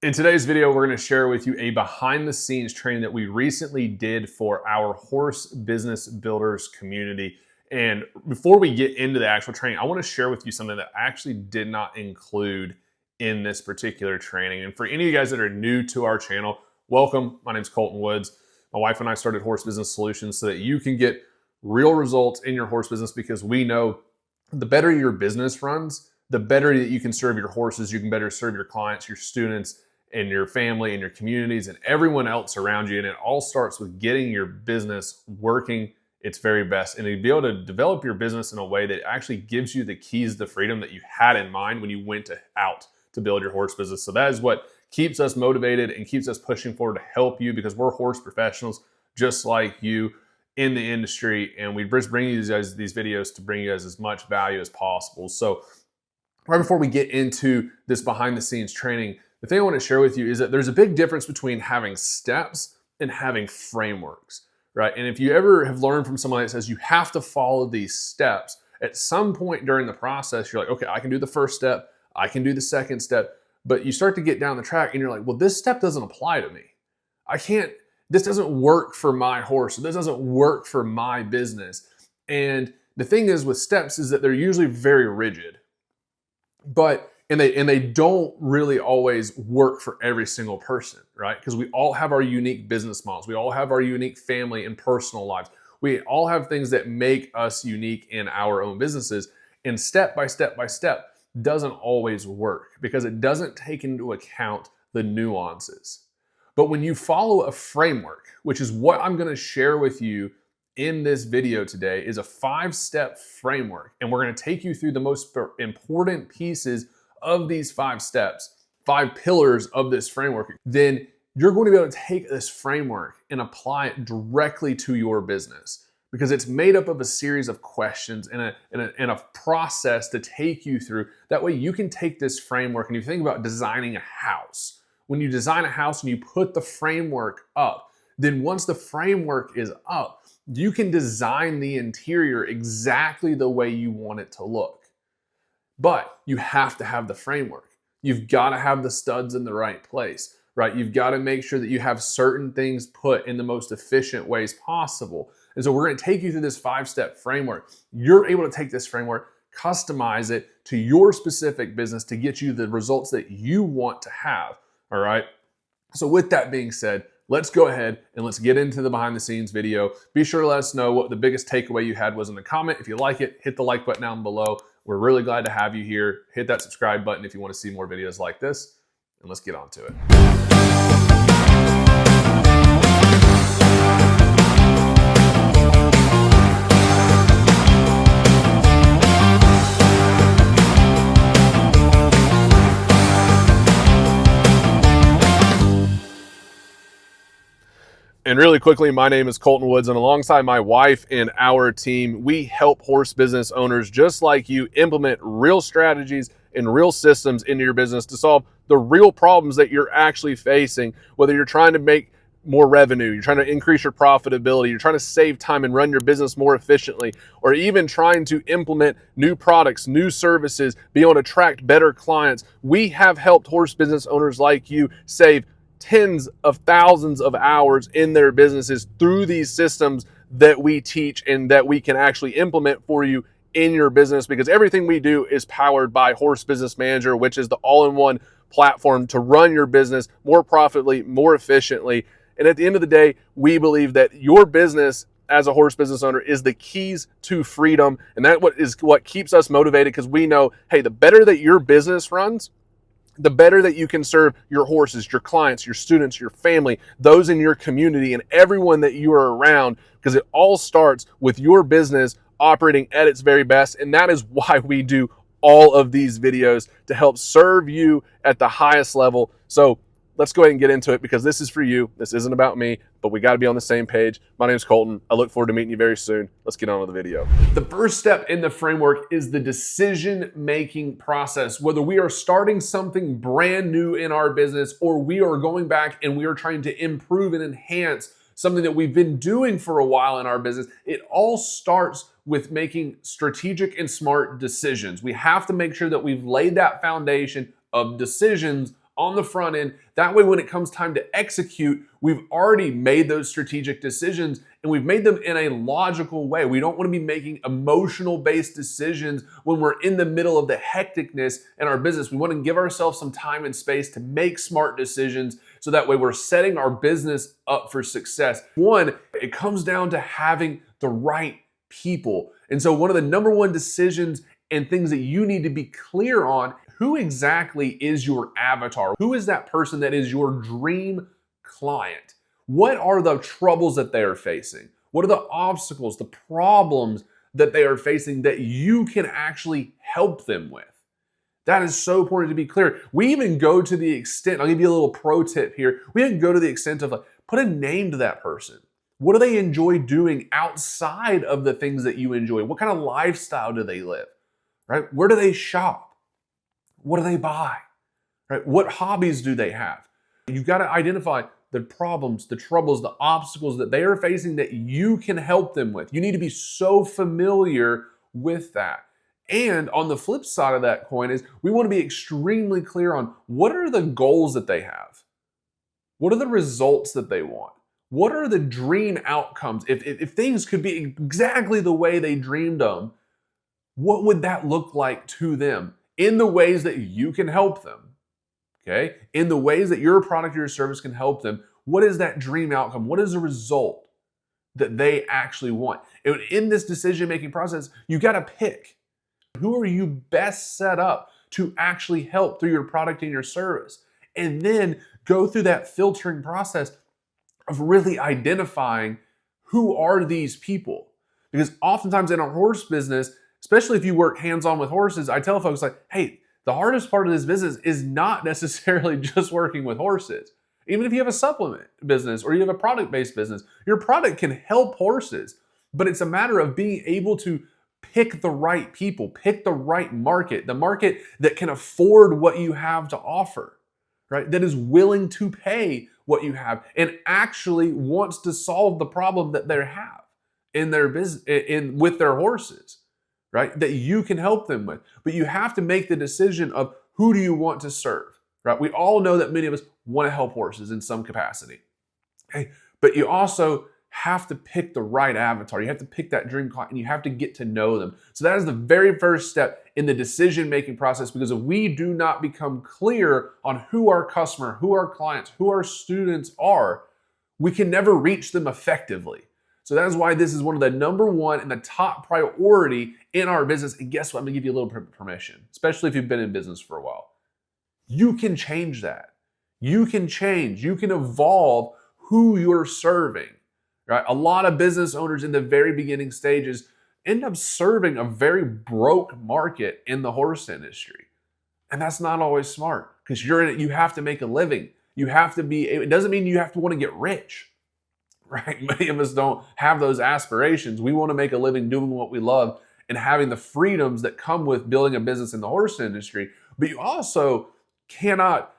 In today's video, we're going to share with you a behind the scenes training that we recently did for our Horse Business Builders community. And before we get into the actual training, I want to share with you something that I actually did not include in this particular training. And for any of you guys that are new to our channel, welcome. My name is Colton Woods. My wife and I started Horse Business Solutions so that you can get real results in your horse business, because we know the better your business runs, the better that you can serve your horses, you can better serve your clients, your students, and your family and your communities and everyone else around you. And it all starts with getting your business working its very best, and to be able to develop your business in a way that actually gives you the keys to freedom that you had in mind when you went out to build your horse business. So that is what keeps us motivated and keeps us pushing forward to help you, because we're horse professionals just like you in the industry, and we just bring you guys these videos to bring you guys as much value as possible. So right before we get into this behind the scenes training, the thing I want to share with you is that there's a big difference between having steps and having frameworks, right? And if you ever have learned from someone that says you have to follow these steps, at some point during the process, you're like, okay, I can do the first step, I can do the second step, but you start to get down the track and you're like, well, this step doesn't apply to me. This doesn't work for my horse. This doesn't work for my business. And the thing is with steps is that they're usually very rigid, and they don't really always work for every single person, right? Because we all have our unique business models. We all have our unique family and personal lives. We all have things that make us unique in our own businesses. And step by step by step doesn't always work because it doesn't take into account the nuances. But when you follow a framework, which is what I'm going to share with you in this video today, is a 5-step framework. And we're going to take you through the most important pieces of these 5 steps, 5 pillars of this framework. Then you're going to be able to take this framework and apply it directly to your business, because it's made up of a series of questions and a process to take you through. That way you can take this framework, and you think about designing a house. When you design a house and you put the framework up, then once the framework is up, you can design the interior exactly the way you want it to look. But you have to have the framework. You've got to have the studs in the right place, right? You've got to make sure that you have certain things put in the most efficient ways possible. And so we're going to take you through this 5-step framework. You're able to take this framework, customize it to your specific business to get you the results that you want to have, all right? So with that being said, let's go ahead and let's get into the behind the scenes video. Be sure to let us know what the biggest takeaway you had was in the comment. If you like it, hit the like button down below. We're really glad to have you here. Hit that subscribe button if you want to see more videos like this, and let's get on to it. And really quickly, my name is Colton Woods, and alongside my wife and our team, we help horse business owners just like you implement real strategies and real systems into your business to solve the real problems that you're actually facing, whether you're trying to make more revenue, you're trying to increase your profitability, you're trying to save time and run your business more efficiently, or even trying to implement new products, new services, be able to attract better clients. We have helped horse business owners like you save tens of thousands of hours in their businesses through these systems that we teach and that we can actually implement for you in your business, because everything we do is powered by Horse Business Manager, which is the all-in-one platform to run your business more profitably, more efficiently. And at the end of the day, we believe that your business as a horse business owner is the keys to freedom. And that is what keeps us motivated, because we know, hey, the better that your business runs, the better that you can serve your horses, your clients, your students, your family, those in your community, and everyone that you are around, because it all starts with your business operating at its very best. And that is why we do all of these videos, to help serve you at the highest level. So let's go ahead and get into it, because this is for you. This isn't about me, but we got to be on the same page. My name is Colton. I look forward to meeting you very soon. Let's get on with the video. The first step in the framework is the decision-making process. Whether we are starting something brand new in our business, or we are going back and we are trying to improve and enhance something that we've been doing for a while in our business, it all starts with making strategic and smart decisions. We have to make sure that we've laid that foundation of decisions on the front end. That way, when it comes time to execute, we've already made those strategic decisions and we've made them in a logical way. We don't want to be making emotional based decisions when we're in the middle of the hecticness in our business. We want to give ourselves some time and space to make smart decisions so that way we're setting our business up for success. One, it comes down to having the right people. And so one of the number one decisions and things that you need to be clear on, who exactly is your avatar? Who is that person that is your dream client? What are the troubles that they are facing? What are the obstacles, the problems that they are facing that you can actually help them with? That is so important to be clear. We even go to the extent, I'll give you a little pro tip here. We even go to the extent of like, put a name to that person. What do they enjoy doing outside of the things that you enjoy? What kind of lifestyle do they live? Right? Where do they shop? What do they buy? Right? What hobbies do they have? You've got to identify the problems, the troubles, the obstacles that they are facing that you can help them with. You need to be so familiar with that. And on the flip side of that coin is we want to be extremely clear on what are the goals that they have? What are the results that they want? What are the dream outcomes? If things could be exactly the way they dreamed them, what would that look like to them in the ways that you can help them? Okay? In the ways that your product or your service can help them, what is that dream outcome? What is the result that they actually want? And in this decision-making process, you got to pick who are you best set up to actually help through your product and your service. And then go through that filtering process of really identifying who are these people. Because oftentimes in our horse business, especially if you work hands-on with horses, I tell folks like, hey, the hardest part of this business is not necessarily just working with horses. Even if you have a supplement business or you have a product-based business, your product can help horses, but it's a matter of being able to pick the right people, pick the right market, the market that can afford what you have to offer, right? That is willing to pay what you have and actually wants to solve the problem that they have in their business, with their horses, right? That you can help them with. But you have to make the decision of who do you want to serve, right? We all know that many of us want to help horses in some capacity, okay? But you also have to pick the right avatar. You have to pick that dream client and you have to get to know them. So that is the very first step in the decision-making process, because if we do not become clear on who our customer, who our clients, who our students are, we can never reach them effectively. So that is why this is one of the number one and the top priority in our business. And guess what? I'm gonna give you a little permission, especially if you've been in business for a while. You can change that. You can change, you can evolve who you're serving. Right? A lot of business owners in the very beginning stages end up serving a very broke market in the horse industry. And that's not always smart, because you're in it, you have to make a living. You have to be, it doesn't mean you have to want to get rich, right? Many of us don't have those aspirations. We want to make a living doing what we love and having the freedoms that come with building a business in the horse industry. But you also cannot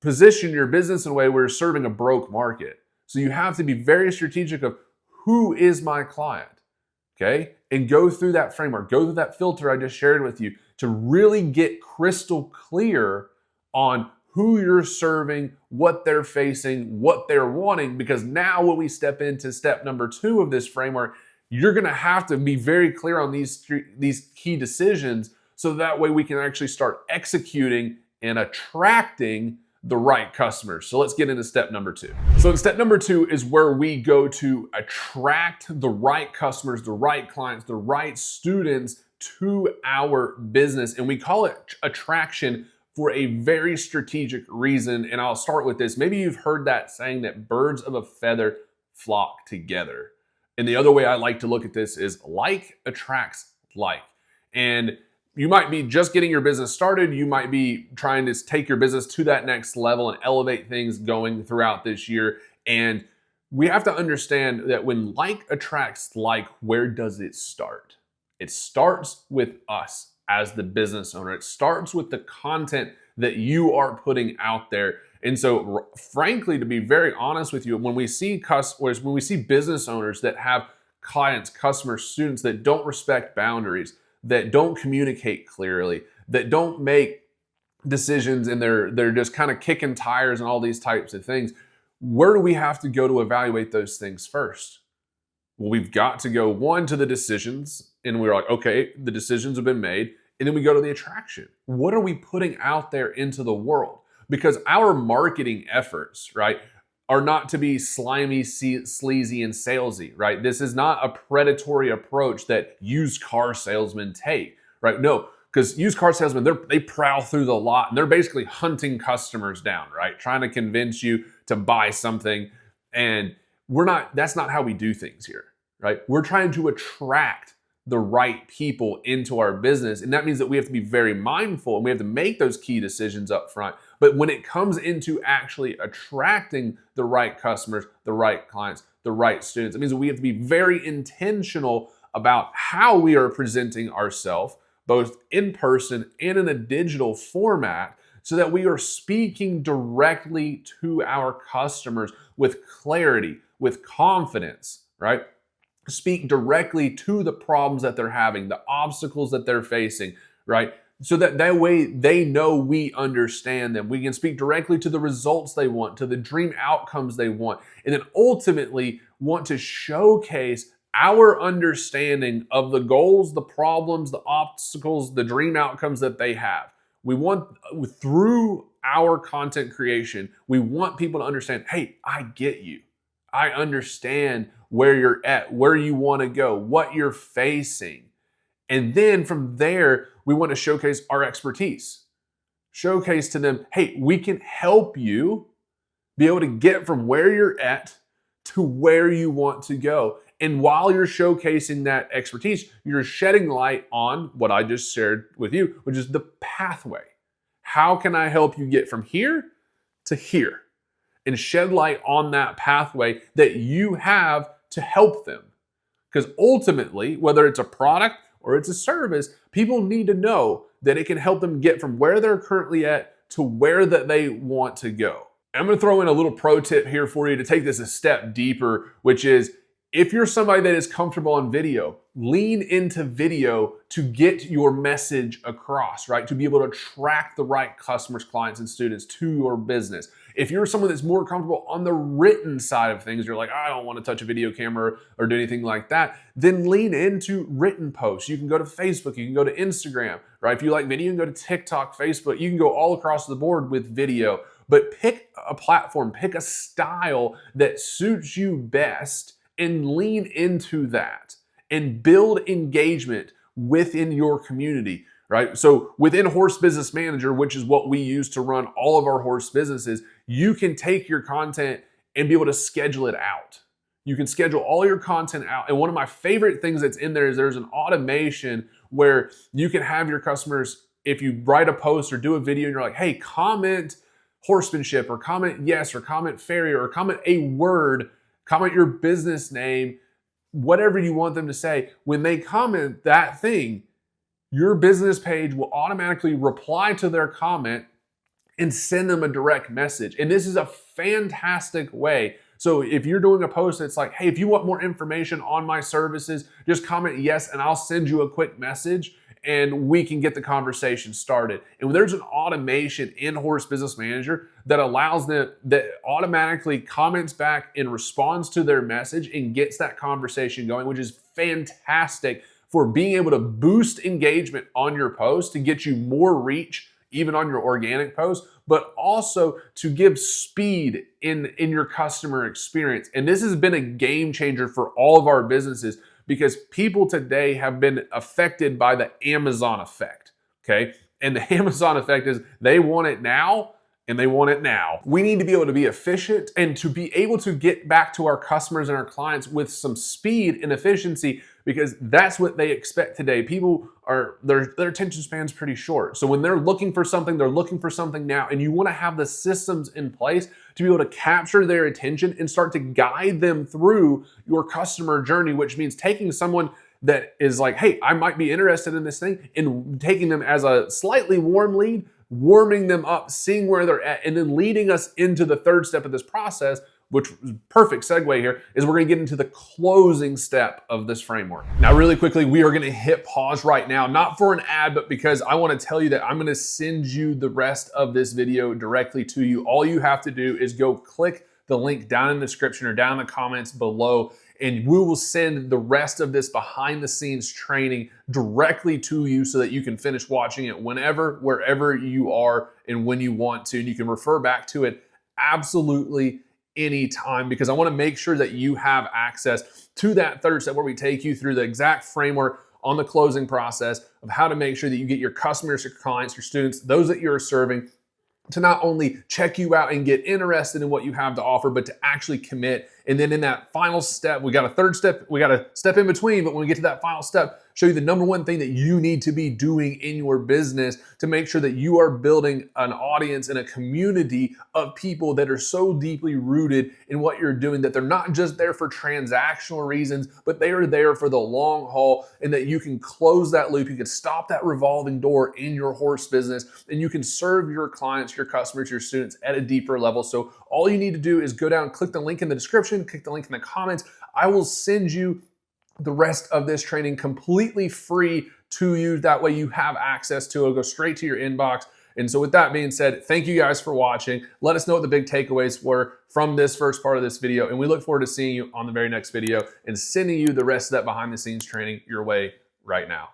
position your business in a way where you're serving a broke market. So you have to be very strategic of who is my client, okay? And go through that framework, go through that filter I just shared with you to really get crystal clear on who you're serving, what they're facing, what they're wanting. Because now when we step into step number 2 of this framework, you're gonna have to be very clear on these key decisions so that way we can actually start executing and attracting the right customers. So let's get into step number 2. So step number 2 is where we go to attract the right customers, the right clients, the right students to our business. And we call it attraction for a very strategic reason. And I'll start with this. Maybe you've heard that saying that birds of a feather flock together. And the other way I like to look at this is like attracts like. And you might be just getting your business started. You might be trying to take your business to that next level and elevate things going throughout this year. And we have to understand that when like attracts like, where does it start? It starts with us as the business owner. It starts with the content that you are putting out there. And so frankly, to be very honest with you, when we see customers, when we see business owners that have clients, customers, students that don't respect boundaries, that don't communicate clearly, that don't make decisions and they're just kind of kicking tires and all these types of things. Where do we have to go to evaluate those things first? Well, we've got to go one to the decisions, and we're like, okay, the decisions have been made, and then we go to the attraction. What are we putting out there into the world? Because our marketing efforts, right, are not to be slimy, sleazy, and salesy, right? This is not a predatory approach that used car salesmen take, right? No, because used car salesmen, they prowl through the lot and they're basically hunting customers down, right? Trying to convince you to buy something. And that's not how we do things here, right? We're trying to attract the right people into our business. And that means that we have to be very mindful and we have to make those key decisions up front. But when it comes into actually attracting the right customers, the right clients, the right students, it means that we have to be very intentional about how we are presenting ourselves, both in person and in a digital format, so that we are speaking directly to our customers with clarity, with confidence, right? Speak directly to the problems that they're having, the obstacles that they're facing, right? So that way they know we understand them. We can speak directly to the results they want, to the dream outcomes they want, and then ultimately want to showcase our understanding of the goals, the problems, the obstacles, the dream outcomes that they have. We want, through our content creation, we want people to understand, hey, I get you. I understand where you're at, where you want to go, what you're facing. And then from there, we want to showcase our expertise. Showcase to them, hey, we can help you be able to get from where you're at to where you want to go. And while you're showcasing that expertise, you're shedding light on what I just shared with you, which is the pathway. How can I help you get from here to here? And shed light on that pathway that you have to help them. Because ultimately, whether it's a product or it's a service, people need to know that it can help them get from where they're currently at to where that they want to go. I'm going to throw in a little pro tip here for you to take this a step deeper, which is if you're somebody that is comfortable on video, lean into video to get your message across, right? To be able to attract the right customers, clients, and students to your business. If you're someone that's more comfortable on the written side of things, you're like, I don't want to touch a video camera or do anything like that, then lean into written posts. You can go to Facebook, you can go to Instagram, right? If you like video, you can go to TikTok, Facebook, you can go all across the board with video, but pick a platform, pick a style that suits you best and lean into that and build engagement within your community, right? So within Horse Business Manager, which is what we use to run all of our horse businesses, you can take your content and be able to schedule it out. You can schedule all your content out. And one of my favorite things that's in there is there's an automation where you can have your customers, if you write a post or do a video and you're like, hey, comment horsemanship or comment yes or comment farrier or comment a word, comment your business name, whatever you want them to say. When they comment that thing, your business page will automatically reply to their comment and send them a direct message. And this is a fantastic way. So if you're doing a post that's like, hey, if you want more information on my services, just comment yes, and I'll send you a quick message and we can get the conversation started. And there's an automation in Horse Business Manager that allows them, that automatically comments back and responds to their message and gets that conversation going, which is fantastic for being able to boost engagement on your post to get you more reach, even on your organic post, but also to give speed in your customer experience. And this has been a game changer for all of our businesses, because people today have been affected by the Amazon effect, okay? And the Amazon effect is they want it now and they want it now. We need to be able to be efficient and to be able to get back to our customers and our clients with some speed and efficiency, because that's what they expect today. People are, their attention span's pretty short. So when they're looking for something, they're looking for something now, and you want to have the systems in place to be able to capture their attention and start to guide them through your customer journey, which means taking someone that is like, hey, I might be interested in this thing, and taking them as a slightly warm lead, warming them up, seeing where they're at, and then leading us into the third step of this process, which is perfect segue here, is we're gonna get into the closing step of this framework. Now, really quickly, we are gonna hit pause right now, not for an ad, but because I wanna tell you that I'm gonna send you the rest of this video directly to you. All you have to do is go click the link down in the description or down in the comments below, and we will send the rest of this behind the scenes training directly to you so that you can finish watching it whenever, wherever you are, and when you want to. And you can refer back to it absolutely anytime, because I want to make sure that you have access to that third step where we take you through the exact framework on the closing process of how to make sure that you get your customers, your clients, your students, those that you're serving, to not only check you out and get interested in what you have to offer, but to actually commit. And then in that final step, we got a third step, we got a step in between, but when we get to that final step, show you the number one thing that you need to be doing in your business to make sure that you are building an audience and a community of people that are so deeply rooted in what you're doing that they're not just there for transactional reasons, but they are there for the long haul, and that you can close that loop, you can stop that revolving door in your horse business, and you can serve your clients, your customers, your students at a deeper level. So all you need to do is go down, click the link in the description, click the link in the comments. I will send you the rest of this training completely free to you. That way you have access to it. It'll go straight to your inbox. And so with that being said, thank you guys for watching. Let us know what the big takeaways were from this first part of this video. And we look forward to seeing you on the very next video and sending you the rest of that behind the scenes training your way right now.